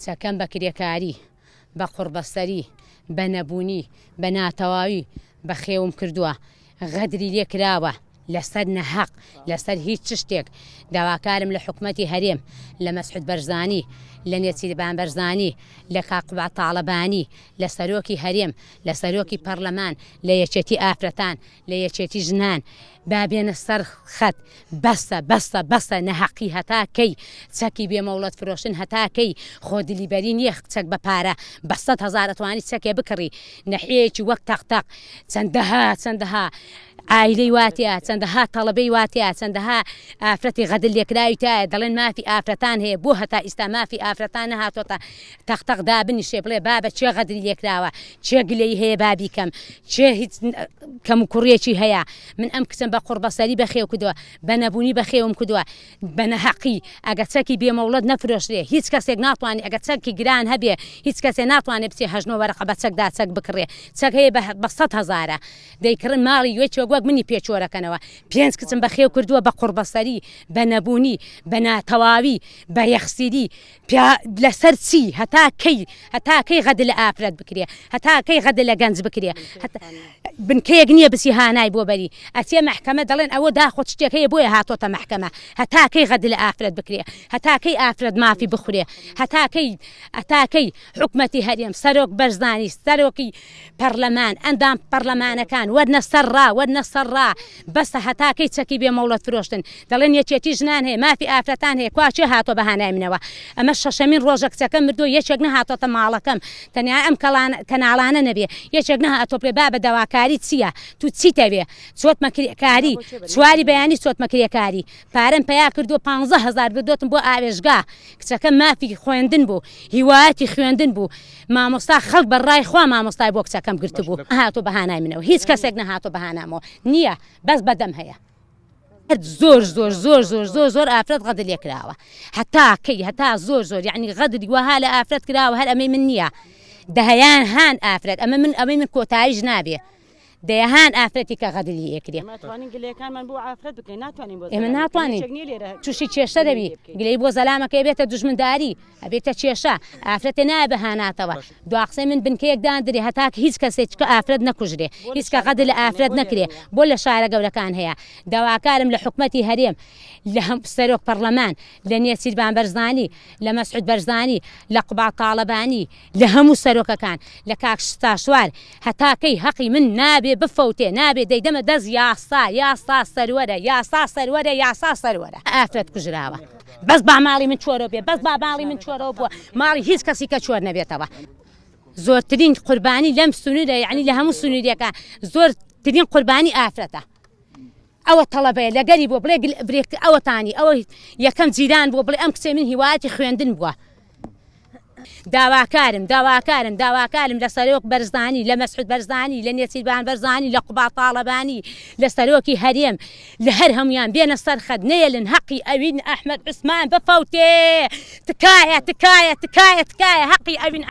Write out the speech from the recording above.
کچەکەم بە کرێکاری بە قوربەسەری بە نەبوونی بە ناتەواوی بە خێوم کردووە غەدری لێ کراوە لەسەر نەحەق لەسەر هیچ شتێک داواکارم لە حکومەتی هەرێم لە مەسعود بەرزانی لە نێچیربان بەرزانی لە کاقبا تاڵەبانی لە سەرۆکی هەرێم لە سەرۆکی پەرلەمان لە یەکێتی ئافرەتان لە یەکێتی ژنان بابێنە سەر خەت بەسە نەحەقی هەتاکەی چەکی بێمەوڵەت فرۆشن هەتاکەی خۆ دلیبەری نییە چەک بە پارە بە 100,000 توانی چەکێ بکڕی نەحەیەکی وەک تەختەق چەندەها ئایلەی واتەیە چەندەها تەڵەبەی واتەیە چەندەها ئافرەتی غەدر لێکراوی تایە دەڵێن مافی ئافرەتان هەیە بۆ هەتا ئیستا مافی ئافرەتان نەهاتۆتە تەختەق دابنی شێ بڵێ بابە چێ غەدری لێکراوە چێ گلەی هەیە بابی کەم چێ هیچ کەم و کوڕیەکی هەیە من ئەم کچم بە قوربەسەری بەخێو کردووە بە نەبوونی بەخێوم کردووە بە نەحەقی ئەگە چەکی بێمەوڵەت نەفرۆشرێ هیچ کەسێک ناتوانێت ئەگە چەکی گران هەبێ هیچ کەسێ ناتوانێت بچێ هەژنۆ وەرەقە بە چەکدا چەک بکڕێ چەک هەیە بە 100,000 دەیکڕن ماڵی وێکی وەک منی پێچۆرەکەنەوە 5 کچم بەخێو کردووە بە قوربەسەری بە نەبوونی بە ناتەواوی بە یەخسیری لەسەر چی هەتاکەی غەدر لە ئافرەت بکرێ هەتاکەی غەدر لە گەنج بکرێ بنکەیەک نییە بسی هانای بۆ بەری ئەچێ مەحکەمە دەڵێن ئەوە داخۆت شتێک هەیە بۆیە هاتۆتە مەحکەمە هەتاکەی غەدر لە ئافرەت بکرێ هەتاکەی ئافرەت مافی بخورێ هەتاکەی حکومەتی هەرێم سەرۆک بەرزانی سەرۆکی پەرلەمان ئەندام پەرلەمانەکان وەرنە سەرڕا بەسە هەتاکەی چەکی بێمەوڵەت فرۆشتن دەڵێن یەکێتی ژنان هەیە مافی ئافرەتان هەیە کواچێ هاتۆ بەهانای منەوە ئەمە شەشەمین ڕۆژە کچەکەم مردووە یەکێک نەهاتۆتە ماڵەکەم تەنیا ئەم کەناڵانە نەبێ یەکێک نەهاتۆ پێ با بە داواکاری چییە تو چیتەوێ چۆتمە کرێکاری چواری بەیانی چۆتمە کرێکاری پارەم پیا کردو 15,000 بدۆتم بۆ ئاوێژگا کچەکە مافی خوێندن بوو هیوایەتی خوێندن بوو مامۆستا خەڵک بەڕای خوا مامۆستای بۆ کچەکەم گرت بوو هاتۆ بەهانای منەوە هیچ کەسێک نەهاتۆ بەهانامەوە نییە بەس بەدەم هەیە زۆر ئافرەت غەدر لێکراوە هەتا زۆر یعنی غەدری وەها لە ئافرەت کراوە هەر ئەمەی من نییە دەهەیان هان ئافرەت ئەمەی من کۆتاییش نابێ دەیەهان ئافرەتی کە غەدری ئێکرێ ئێمە ناتوانین تووشی کێشە دەبی گلەی بۆ زەلامەکەی بێتە دوژمنداری ئەبێتە کێشە ئافرەتێ نایە بەهاناتەوە دواقسەی من بنکەیەک دادرێ هەتاکە هیچ کەسێک ئافرەت نەکوژرێ هیچ کە غەدر لە ئافرەت نەکرێ بۆ لە شارە گەورەکان هەیە داواکارم لە حکومەتی هەرێم لە سەرۆک پەرلەمان لە نێچیربان بەرزانی لە مەسعود بەرزانی لە قوبا تاڵەبانی لە هەموو سەرۆکەکان لە کاک شتاشوار هەتاکەی حەقی من نابێ بفەوتێ نابێ دەیدەمە دەست یاسا سەروەرە ئافرەت کوژراوە بەس با ماڵی من چۆرە بێ بەس با ماڵی من چۆرەوە بووە ماڵی هیچ کەسی کە چۆر نەبێتەوە زۆرترین قوربانی لەم سنوورە یعنی لە هەموو سنووریەکە زۆرترین قوربانی ئافرەتە ئەوە تەڵەبەیە لەگەری بۆ بڵێ ئەوەتانی ئەوە یەکەم جیران بۆ بڵێ ئەم کچێ من هیوایەتی خوێندن بووە داواکارم لە سەرۆک بەرزانی لە مەسعود بەرزانی لە نێچیربان بەرزانی لە قوبا تاڵەبانی لە سەرۆکی هەرێم لە هەر هەمویان بێنە سەر خەت نێلن حەقی ئەوین ئەحمەد عوسمان بفەوتێ تکایە حەقی ئەوین